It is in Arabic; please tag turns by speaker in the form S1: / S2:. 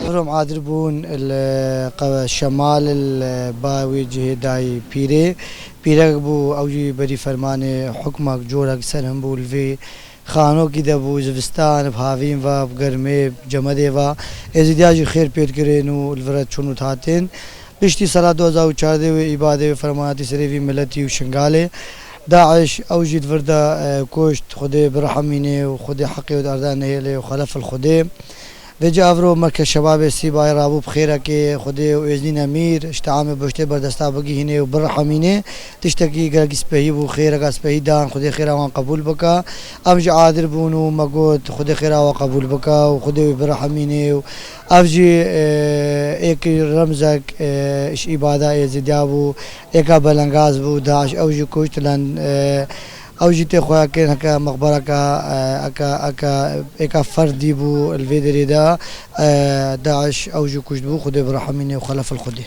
S1: روم عادر بون الشمال الباوي جهداي بيرك بو اوجي بري فرمان حكمك جورك سنم بو الفي خانو كده بو زفستان بهافين و بگرمه جمده و ازدیاج خیر پید کرنو الورد چونو تاتين بشتي صلاة 2014 و عباده و فرماناتي سريفي ملتي و شنغالي داعش اوجد فردا كوشت خدي برحميني وخدي حقي وداردان نهيلي وخلف الخدي وجا افرو مرکز شباب سیبای رابو بخیره که خدای و ازنین امیر اشتعام بشته بردستا بگی هنه و برحمینه تشتکی گرگ سپهی بو خیره گا سپهی دان خدای خیره وان قبول بکا امج عادر بونو مگود خدای خیره وان قبول بکا و خدای برحمینه و افجی ایک رمزک اش عباده ازدیا بو ایکا بلنگاز بو داعش اوجی کشت لن اوجي تخوا كان هكا مقبره اكا فردي بو الفيدري دا داعش اوجي كشت بو خدي برحميني وخلف الخدي